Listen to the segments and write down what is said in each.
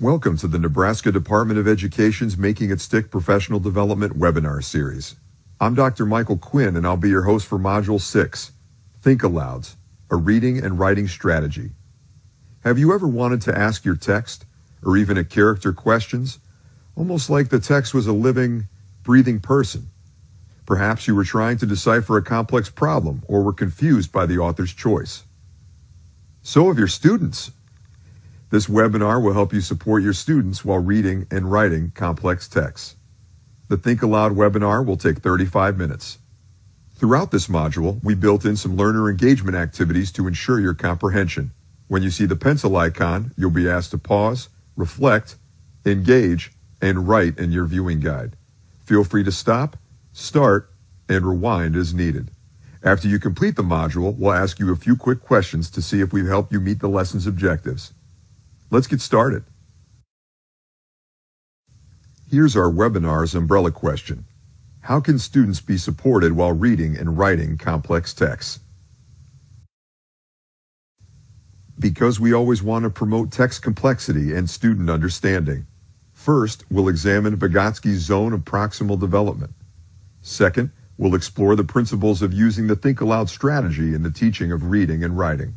Welcome to the Nebraska Department of Education's Making It Stick Professional Development webinar series. I'm Dr. Michael Quinn, and I'll be your host for Module 6, Think-Aloud, a reading and writing strategy. Have you ever wanted to ask your text, or even a character, questions, almost like the text was a living, breathing person? Perhaps you were trying to decipher a complex problem or were confused by the author's choice. So have your students. This webinar will help you support your students while reading and writing complex texts. The Think-Aloud webinar will take 35 minutes. Throughout this module, we built in some learner engagement activities to ensure your comprehension. When you see the pencil icon, you'll be asked to pause, reflect, engage, and write in your viewing guide. Feel free to stop, start, and rewind as needed. After you complete the module, we'll ask you a few quick questions to see if we've helped you meet the lesson's objectives. Let's get started. Here's our webinar's umbrella question. How can students be supported while reading and writing complex texts? Because we always want to promote text complexity and student understanding. First, we'll examine Vygotsky's zone of proximal development. Second, we'll explore the principles of using the Think-Aloud strategy in the teaching of reading and writing.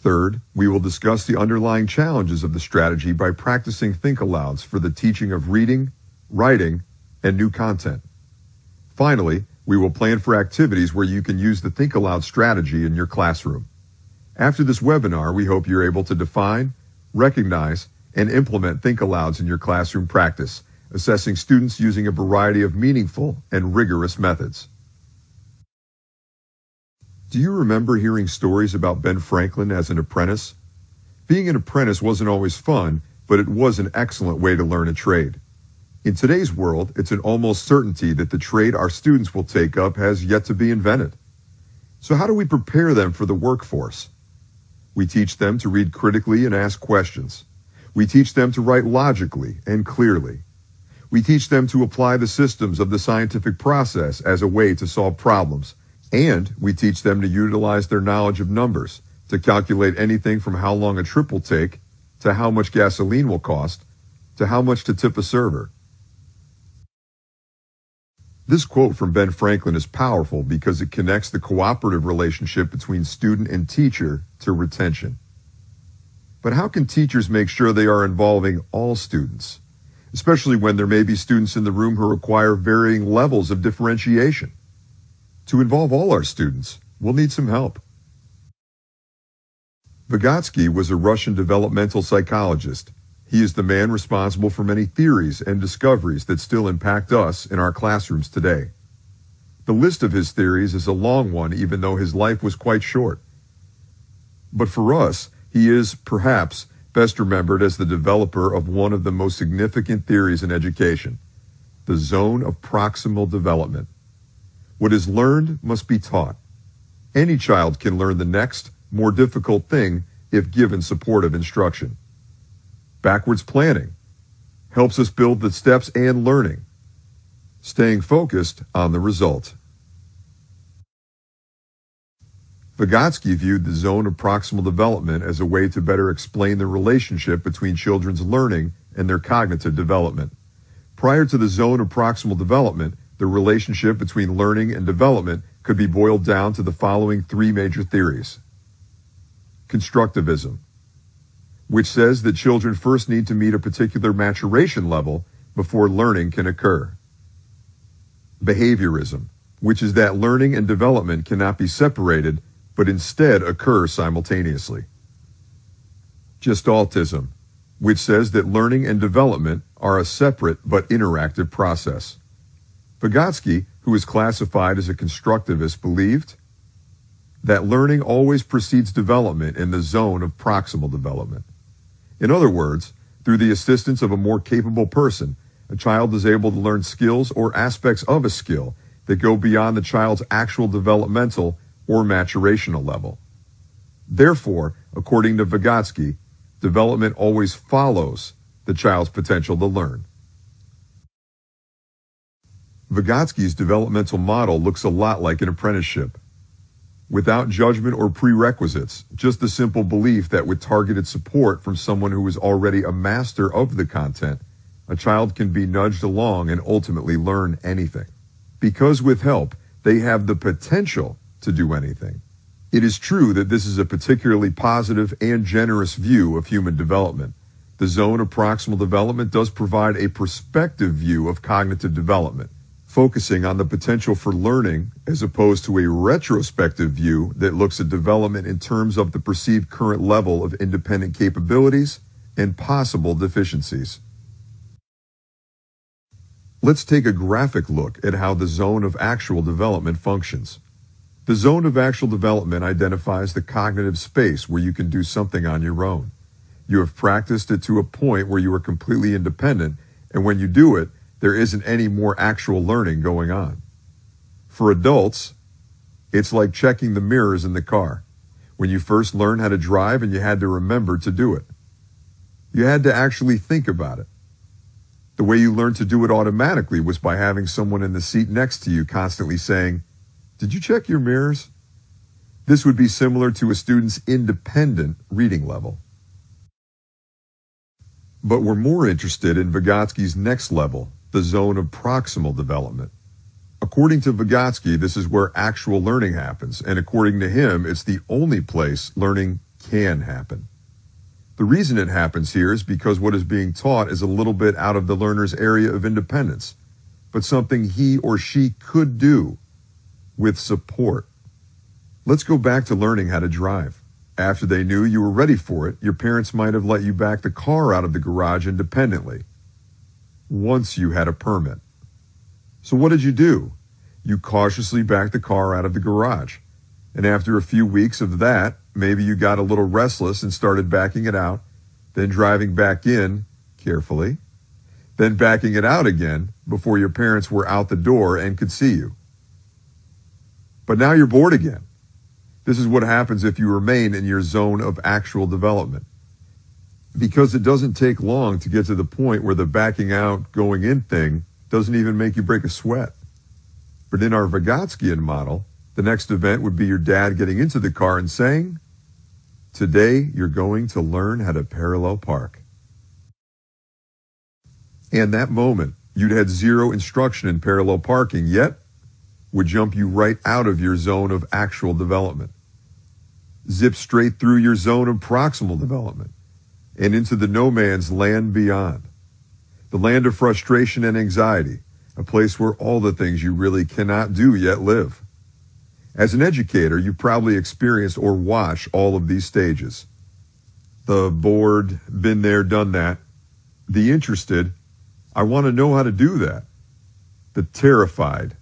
Third, we will discuss the underlying challenges of the strategy by practicing Think-Alouds for the teaching of reading, writing, and new content. Finally, we will plan for activities where you can use the Think-Aloud strategy in your classroom. After this webinar, we hope you're able to define, recognize, and implement Think-Alouds in your classroom practice, assessing students using a variety of meaningful and rigorous methods. Do you remember hearing stories about Ben Franklin as an apprentice? Being an apprentice wasn't always fun, but it was an excellent way to learn a trade. In today's world, it's an almost certainty that the trade our students will take up has yet to be invented. So how do we prepare them for the workforce? We teach them to read critically and ask questions. We teach them to write logically and clearly. We teach them to apply the systems of the scientific process as a way to solve problems. And we teach them to utilize their knowledge of numbers to calculate anything from how long a trip will take, to how much gasoline will cost, to how much to tip a server. This quote from Ben Franklin is powerful because it connects the cooperative relationship between student and teacher to retention. But how can teachers make sure they are involving all students, especially when there may be students in the room who require varying levels of differentiation? To involve all our students, we'll need some help. Vygotsky was a Russian developmental psychologist. He is the man responsible for many theories and discoveries that still impact us in our classrooms today. The list of his theories is a long one, even though his life was quite short. But for us, he is, perhaps, best remembered as the developer of one of the most significant theories in education, the zone of proximal development. What is learned must be taught. Any child can learn the next, more difficult thing if given supportive instruction. Backwards planning helps us build the steps and learning, staying focused on the result. Vygotsky viewed the zone of proximal development as a way to better explain the relationship between children's learning and their cognitive development. Prior to the zone of proximal development, the relationship between learning and development could be boiled down to the following three major theories. Constructivism, which says that children first need to meet a particular maturation level before learning can occur. Behaviorism, which is that learning and development cannot be separated, but instead occur simultaneously. Gestaltism, which says that learning and development are a separate but interactive process. Vygotsky, who is classified as a constructivist, believed that learning always precedes development in the zone of proximal development. In other words, through the assistance of a more capable person, a child is able to learn skills or aspects of a skill that go beyond the child's actual developmental or maturational level. Therefore, according to Vygotsky, development always follows the child's potential to learn. Vygotsky's developmental model looks a lot like an apprenticeship. without judgment or prerequisites, just the simple belief that with targeted support from someone who is already a master of the content, a child can be nudged along and ultimately learn anything. Because with help, they have the potential to do anything. It is true that this is a particularly positive and generous view of human development. The zone of proximal development does provide a perspective view of cognitive development, focusing on the potential for learning as opposed to a retrospective view that looks at development in terms of the perceived current level of independent capabilities and possible deficiencies. Let's take a graphic look at how the zone of actual development functions. The zone of actual development identifies the cognitive space where you can do something on your own. You have practiced it to a point where you are completely independent, and when you do it, there isn't any more actual learning going on. For adults, it's like checking the mirrors in the car. When you first learned how to drive and you had to remember to do it. You had to actually think about it. The way you learned to do it automatically was by having someone in the seat next to you constantly saying, "Did you check your mirrors?" This would be similar to a student's independent reading level. But we're more interested in Vygotsky's next level, the zone of proximal development. According to Vygotsky, this is where actual learning happens, and according to him, it's the only place learning can happen. The reason it happens here is because what is being taught is a little bit out of the learner's area of independence, but something he or she could do with support. Let's go back to learning how to drive. After they knew you were ready for it, your parents might have let you back the car out of the garage independently, once you had a permit. So what did you do? You cautiously backed the car out of the garage. And after a few weeks of that, maybe you got a little restless and started backing it out, then driving back in carefully, then backing it out again before your parents were out the door and could see you. But now you're bored again. This is what happens if you remain in your zone of actual development. Because it doesn't take long to get to the point where the backing out, going in thing doesn't even make you break a sweat. But in our Vygotskyan model, the next event would be your dad getting into the car and saying, "Today you're going to learn how to parallel park." And that moment, you'd had zero instruction in parallel parking, yet would jump you right out of your zone of actual development. Zip straight through your zone of proximal development and into the no man's land beyond. The land of frustration and anxiety, a place where all the things you really cannot do yet live. As an educator, you probably experienced or watch all of these stages. The bored, been there, done that. The interested, I want to know how to do that. The terrified,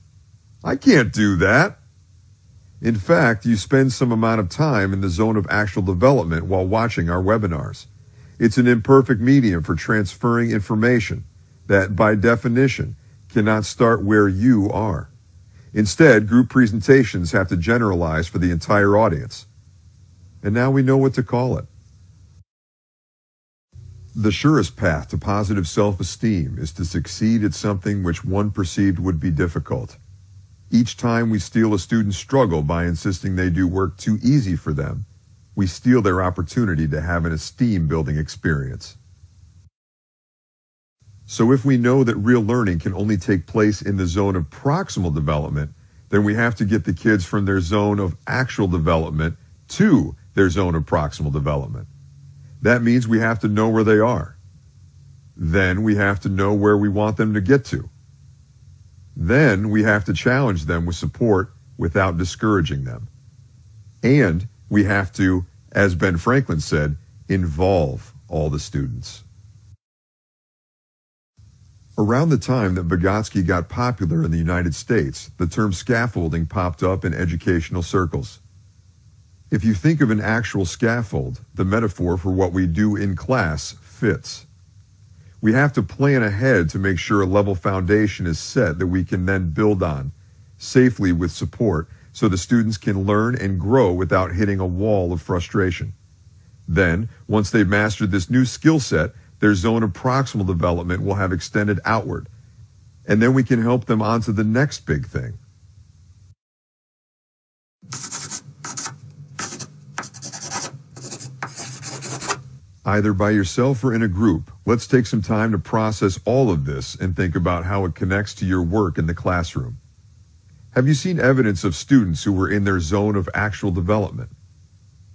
I can't do that. In fact, you spend some amount of time in the zone of actual development while watching our webinars. It's an imperfect medium for transferring information that, by definition, cannot start where you are. Instead, group presentations have to generalize for the entire audience. And now we know what to call it. The surest path to positive self-esteem is to succeed at something which one perceived would be difficult. Each time we steal a student's struggle by insisting they do work too easy for them, we steal their opportunity to have an esteem-building experience. So if we know that real learning can only take place in the zone of proximal development, then we have to get the kids from their zone of actual development to their zone of proximal development. That means we have to know where they are. Then we have to know where we want them to get to. Then we have to challenge them with support without discouraging them. And we have to, as Ben Franklin said, involve all the students. Around the time that Vygotsky got popular in the United States, the term scaffolding popped up in educational circles. If you think of an actual scaffold, the metaphor for what we do in class fits. We have to plan ahead to make sure a level foundation is set that we can then build on, safely with support, so the students can learn and grow without hitting a wall of frustration. Then, once they've mastered this new skill set, their zone of proximal development will have extended outward, and then we can help them onto the next big thing. Either by yourself or in a group, let's take some time to process all of this and think about how it connects to your work in the classroom. Have you seen evidence of students who were in their zone of actual development?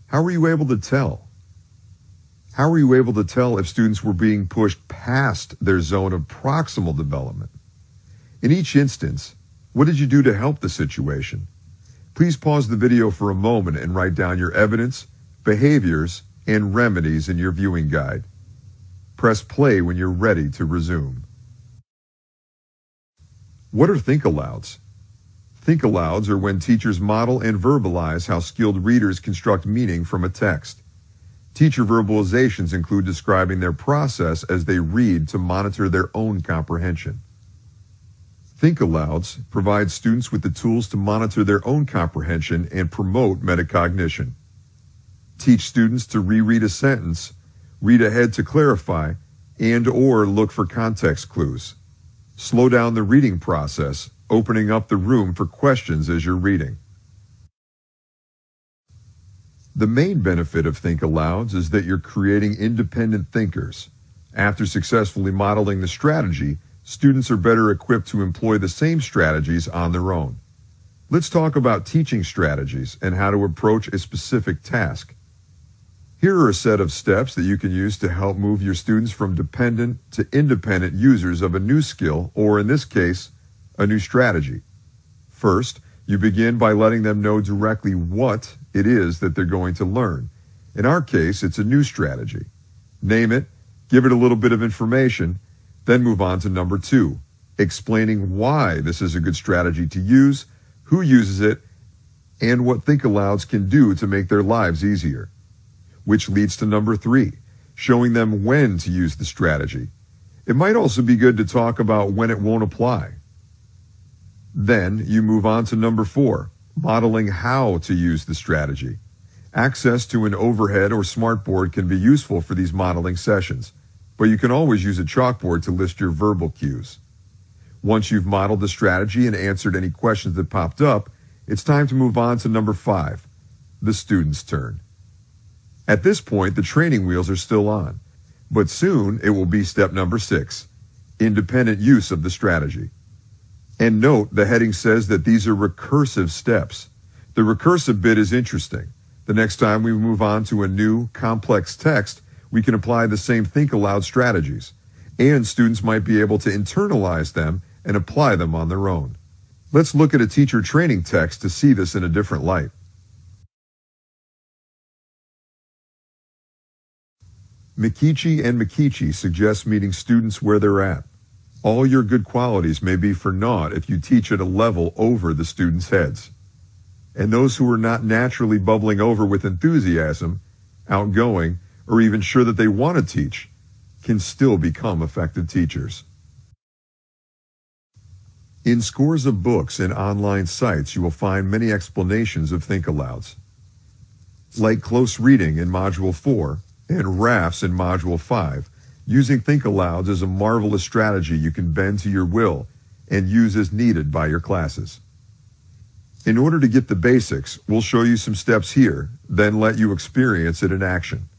How were you able to tell? How were you able to tell if students were being pushed past their zone of proximal development? In each instance, what did you do to help the situation? Please pause the video for a moment and write down your evidence, behaviors, and remedies in your viewing guide. Press play when you're ready to resume. What are Think-Alouds? Think-Alouds are when teachers model and verbalize how skilled readers construct meaning from a text. Teacher verbalizations include describing their process as they read to monitor their own comprehension. Think-Alouds provide students with the tools to monitor their own comprehension and promote metacognition. Teach students to reread a sentence, read ahead to clarify, and/or look for context clues. Slow down the reading process, opening up the room for questions as you're reading. The main benefit of Think-Alouds is that you're creating independent thinkers. After successfully modeling the strategy, students are better equipped to employ the same strategies on their own. Let's talk about teaching strategies and how to approach a specific task. Here are a set of steps that you can use to help move your students from dependent to independent users of a new skill, or in this case, a new strategy. First, you begin by letting them know directly what it is that they're going to learn. In our case, it's a new strategy. Name it, give it a little bit of information, then move on to number 2, explaining why this is a good strategy to use, who uses it, and what Think-Alouds can do to make their lives easier. Which leads to number 3, showing them when to use the strategy. It might also be good to talk about when it won't apply. Then you move on to number 4, modeling how to use the strategy. Access to an overhead or smartboard can be useful for these modeling sessions, but you can always use a chalkboard to list your verbal cues. Once you've modeled the strategy and answered any questions that popped up, it's time to move on to number 5, the student's turn. At this point, the training wheels are still on, but soon it will be step number 6, independent use of the strategy. And note, the heading says that these are recursive steps. The recursive bit is interesting. The next time we move on to a new, complex text, we can apply the same Think-Aloud strategies, and students might be able to internalize them and apply them on their own. Let's look at a teacher training text to see this in a different light. Mikichi and Mikichi suggests meeting students where they're at. All your good qualities may be for naught if you teach at a level over the students' heads. And those who are not naturally bubbling over with enthusiasm, outgoing, or even sure that they want to teach, can still become effective teachers. In scores of books and online sites, you will find many explanations of Think-Alouds. Like close reading in Module 4 and rafts in Module 5, using Think-Alouds is a marvelous strategy you can bend to your will and use as needed by your classes. In order to get the basics, we'll show you some steps here, then let you experience it in action.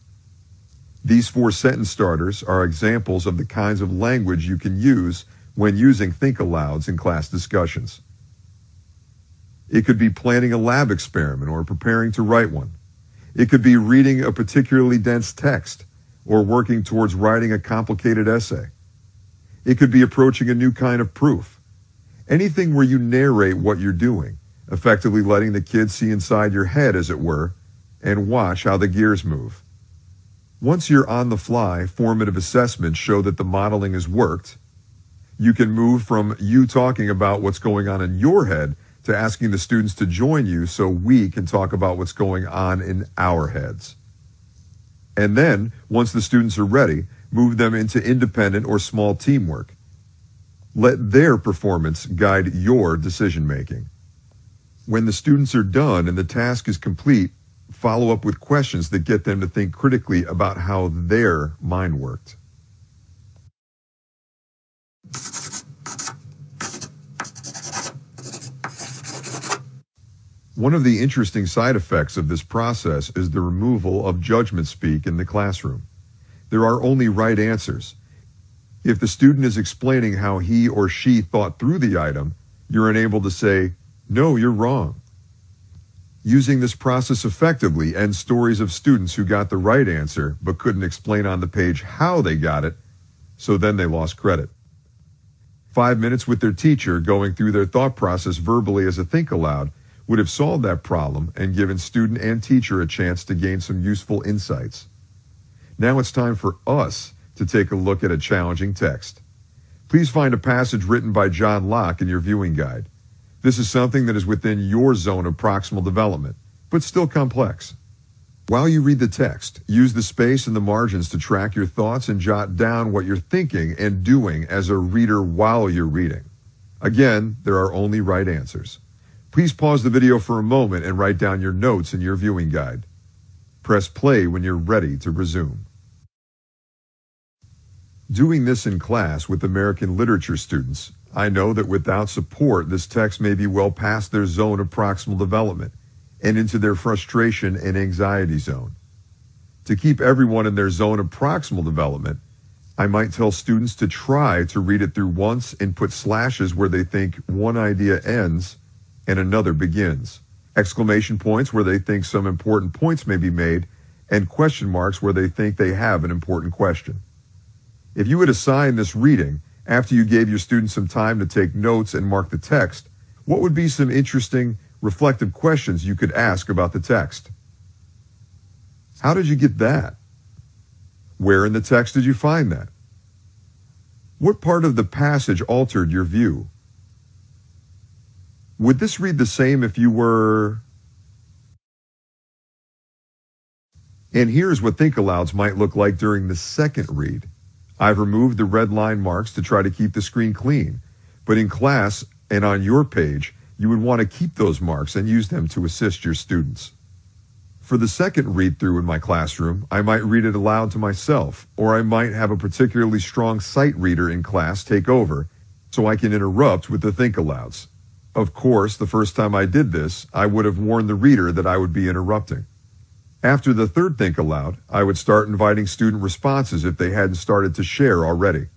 These 4 sentence starters are examples of the kinds of language you can use when using Think-Alouds in class discussions. It could be planning a lab experiment or preparing to write one. It could be reading a particularly dense text or working towards writing a complicated essay. It could be approaching a new kind of proof. Anything where you narrate what you're doing, effectively letting the kids see inside your head, as it were, and watch how the gears move. Once you're on the fly, formative assessments show that the modeling has worked. You can move from you talking about what's going on in your head to asking the students to join you so we can talk about what's going on in our heads. And then, once the students are ready, move them into independent or small teamwork. Let their performance guide your decision-making. When the students are done and the task is complete, follow up with questions that get them to think critically about how their mind worked. One of the interesting side effects of this process is the removal of judgment speak in the classroom. There are only right answers. If the student is explaining how he or she thought through the item, you're unable to say, "No, you're wrong." Using this process effectively ends stories of students who got the right answer but couldn't explain on the page how they got it, so then they lost credit. 5 minutes with their teacher going through their thought process verbally as a Think-Aloud would have solved that problem and given student and teacher a chance to gain some useful insights. Now it's time for us to take a look at a challenging text. Please find a passage written by John Locke in your viewing guide. This is something that is within your zone of proximal development, but still complex. While you read the text, use the space and the margins to track your thoughts and jot down what you're thinking and doing as a reader while you're reading. Again, there are only right answers. Please pause the video for a moment and write down your notes in your viewing guide. Press play when you're ready to resume. Doing this in class with American literature students, I know that without support, this text may be well past their zone of proximal development and into their frustration and anxiety zone. To keep everyone in their zone of proximal development, I might tell students to try to read it through once and put slashes where they think one idea ends and another begins, exclamation points where they think some important points may be made, and question marks where they think they have an important question. If you would assign this reading after you gave your students some time to take notes and mark the text, what would be some interesting, reflective questions you could ask about the text? How did you get that? Where in the text did you find that? What part of the passage altered your view? Would this read the same if you were... And here's what Think-Alouds might look like during the second read. I've removed the red line marks to try to keep the screen clean, but in class and on your page, you would want to keep those marks and use them to assist your students. For the second read-through in my classroom, I might read it aloud to myself, or I might have a particularly strong sight reader in class take over, so I can interrupt with the Think-Alouds. Of course, the first time I did this, I would have warned the reader that I would be interrupting. After the third Think-Aloud, I would start inviting student responses if they hadn't started to share already.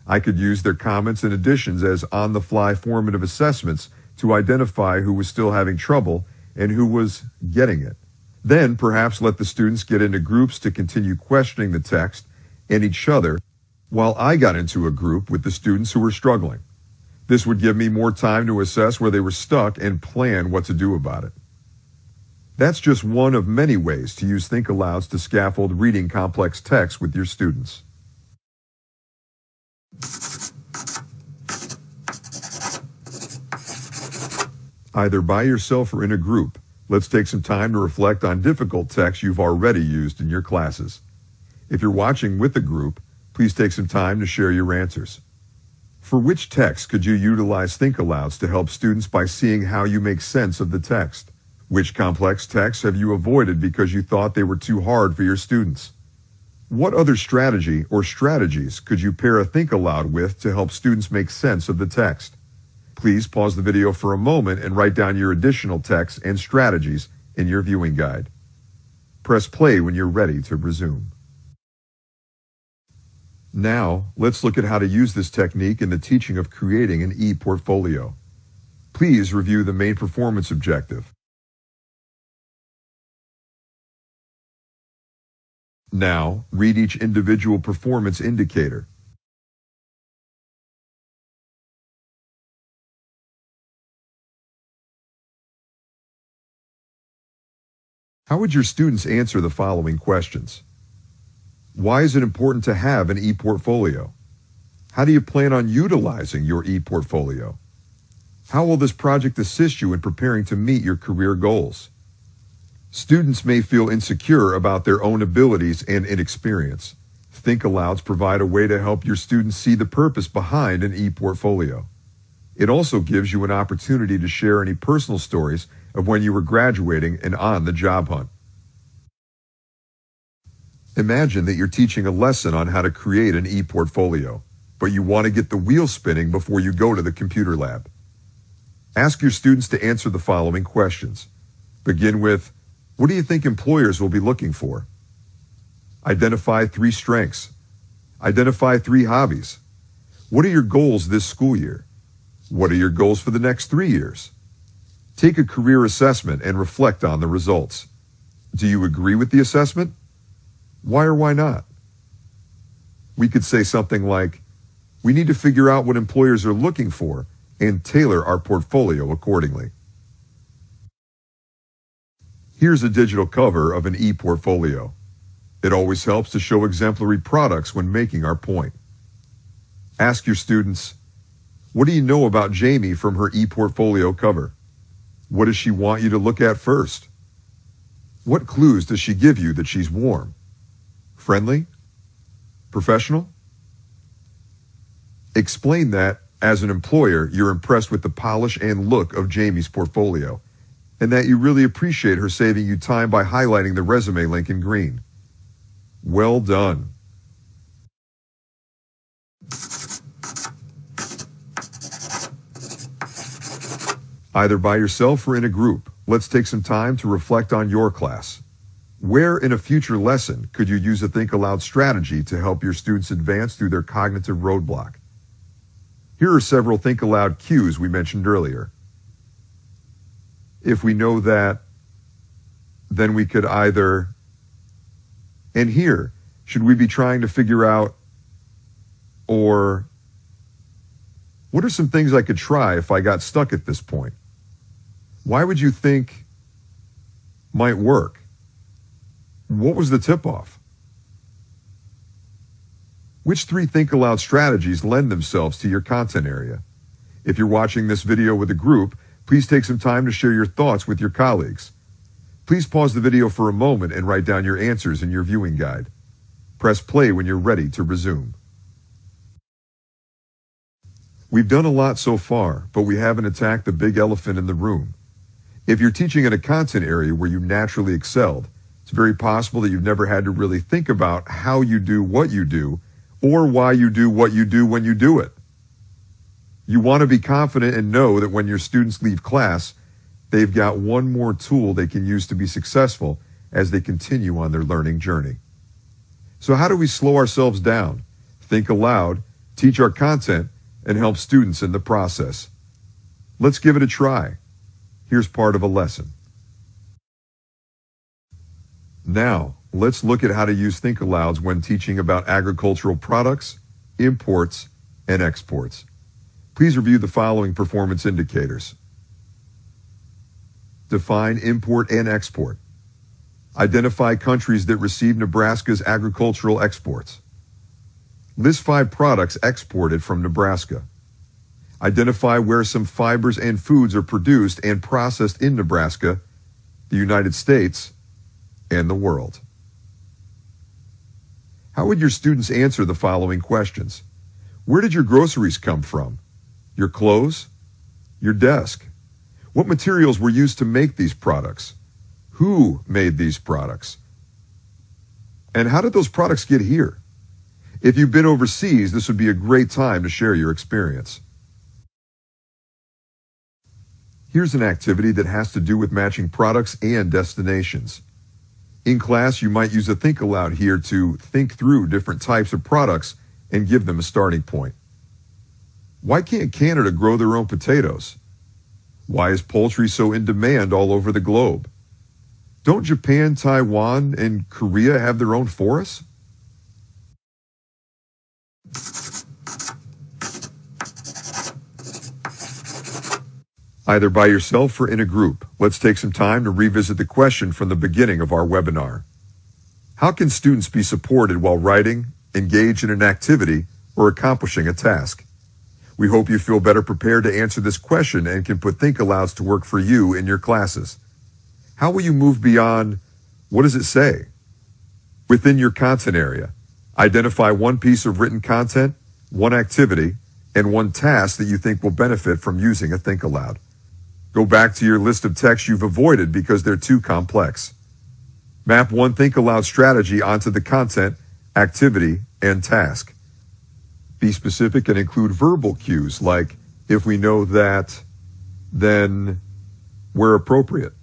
I could use their comments and additions as on-the-fly formative assessments to identify who was still having trouble and who was getting it. Then perhaps let the students get into groups to continue questioning the text and each other while I got into a group with the students who were struggling. This would give me more time to assess where they were stuck and plan what to do about it. That's just one of many ways to use Think-Alouds to scaffold reading complex text with your students. Either by yourself or in a group, let's take some time to reflect on difficult text you've already used in your classes. If you're watching with a group, please take some time to share your answers. For which text could you utilize Think-Alouds to help students by seeing how you make sense of the text? Which complex texts have you avoided because you thought they were too hard for your students? What other strategy or strategies could you pair a Think-Aloud with to help students make sense of the text? Please pause the video for a moment and write down your additional texts and strategies in your viewing guide. Press play when you're ready to resume. Now, let's look at how to use this technique in the teaching of creating an e-portfolio. Please review the main performance objective. Now, read each individual performance indicator. How would your students answer the following questions? Why is it important to have an e-portfolio? How do you plan on utilizing your e-portfolio? How will this project assist you in preparing to meet your career goals? Students may feel insecure about their own abilities and inexperience. Think-Alouds provide a way to help your students see the purpose behind an e-portfolio. It also gives you an opportunity to share any personal stories of when you were graduating and on the job hunt. Imagine that you're teaching a lesson on how to create an e-portfolio, but you want to get the wheel spinning before you go to the computer lab. Ask your students to answer the following questions. Begin with, what do you think employers will be looking for? Identify 3 strengths. Identify 3 hobbies. What are your goals this school year? What are your goals for the next 3 years? Take a career assessment and reflect on the results. Do you agree with the assessment? Why or why not? We could say something like, we need to figure out what employers are looking for and tailor our portfolio accordingly. Here's a digital cover of an e-portfolio. It always helps to show exemplary products when making our point. Ask your students, what do you know about Jamie from her e-portfolio cover? What does she want you to look at first? What clues does she give you that she's warm, friendly, professional? Explain that, as an employer, you're impressed with the polish and look of Jamie's portfolio, and that you really appreciate her saving you time by highlighting the resume link in green. Well done. Either by yourself or in a group, let's take some time to reflect on your class. Where in a future lesson could you use a Think-Aloud strategy to help your students advance through their cognitive roadblock? Here are several Think-Aloud cues we mentioned earlier. If we know that, then we could either, and here, should we be trying to figure out, or what are some things I could try if I got stuck at this point? Why would you think might work? What was the tip-off? Which 3 Think-Aloud strategies lend themselves to your content area? If you're watching this video with a group, please take some time to share your thoughts with your colleagues. Please pause the video for a moment and write down your answers in your viewing guide. Press play when you're ready to resume. We've done a lot so far, but we haven't attacked the big elephant in the room. If you're teaching in a content area where you naturally excelled, it's very possible that you've never had to really think about how you do what you do, or why you do what you do when you do it. You want to be confident and know that when your students leave class, they've got one more tool they can use to be successful as they continue on their learning journey. So how do we slow ourselves down, think aloud, teach our content, and help students in the process? Let's give it a try. Here's part of a lesson. Now, let's look at how to use Think-Alouds when teaching about agricultural products, imports, and exports. Please review the following performance indicators. Define import and export. Identify countries that receive Nebraska's agricultural exports. List 5 products exported from Nebraska. Identify where some fibers and foods are produced and processed in Nebraska, the United States, and the world. How would your students answer the following questions? Where did your groceries come from? Your clothes? Your desk? What materials were used to make these products? Who made these products? And how did those products get here? If you've been overseas, this would be a great time to share your experience. Here's an activity that has to do with matching products and destinations. In class, you might use a Think-Aloud here to think through different types of products and give them a starting point. Why can't Canada grow their own potatoes? Why is poultry so in demand all over the globe? Don't Japan, Taiwan, and Korea have their own forests? Either by yourself or in a group, let's take some time to revisit the question from the beginning of our webinar. How can students be supported while writing, engaged in an activity, or accomplishing a task? We hope you feel better prepared to answer this question and can put Think-Alouds to work for you in your classes. How will you move beyond, what does it say? Within your content area, identify one piece of written content, one activity, and one task that you think will benefit from using a Think-Aloud. Go back to your list of texts you've avoided because they're too complex. Map one Think-Aloud strategy onto the content, activity, and task. Be specific and include verbal cues like, if we know that, then where appropriate.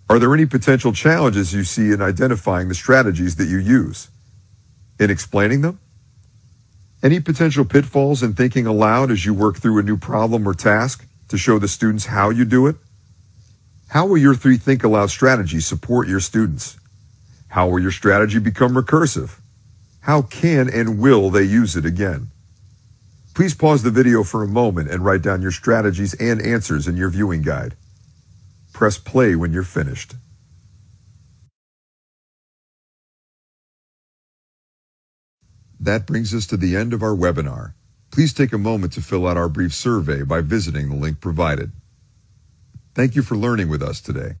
Are there any potential challenges you see in identifying the strategies that you use? In explaining them? Any potential pitfalls in thinking aloud as you work through a new problem or task to show the students how you do it? How will your 3 Think Aloud strategies support your students? How will your strategy become recursive? How can and will they use it again? Please pause the video for a moment and write down your strategies and answers in your viewing guide. Press play when you're finished. That brings us to the end of our webinar. Please take a moment to fill out our brief survey by visiting the link provided. Thank you for learning with us today.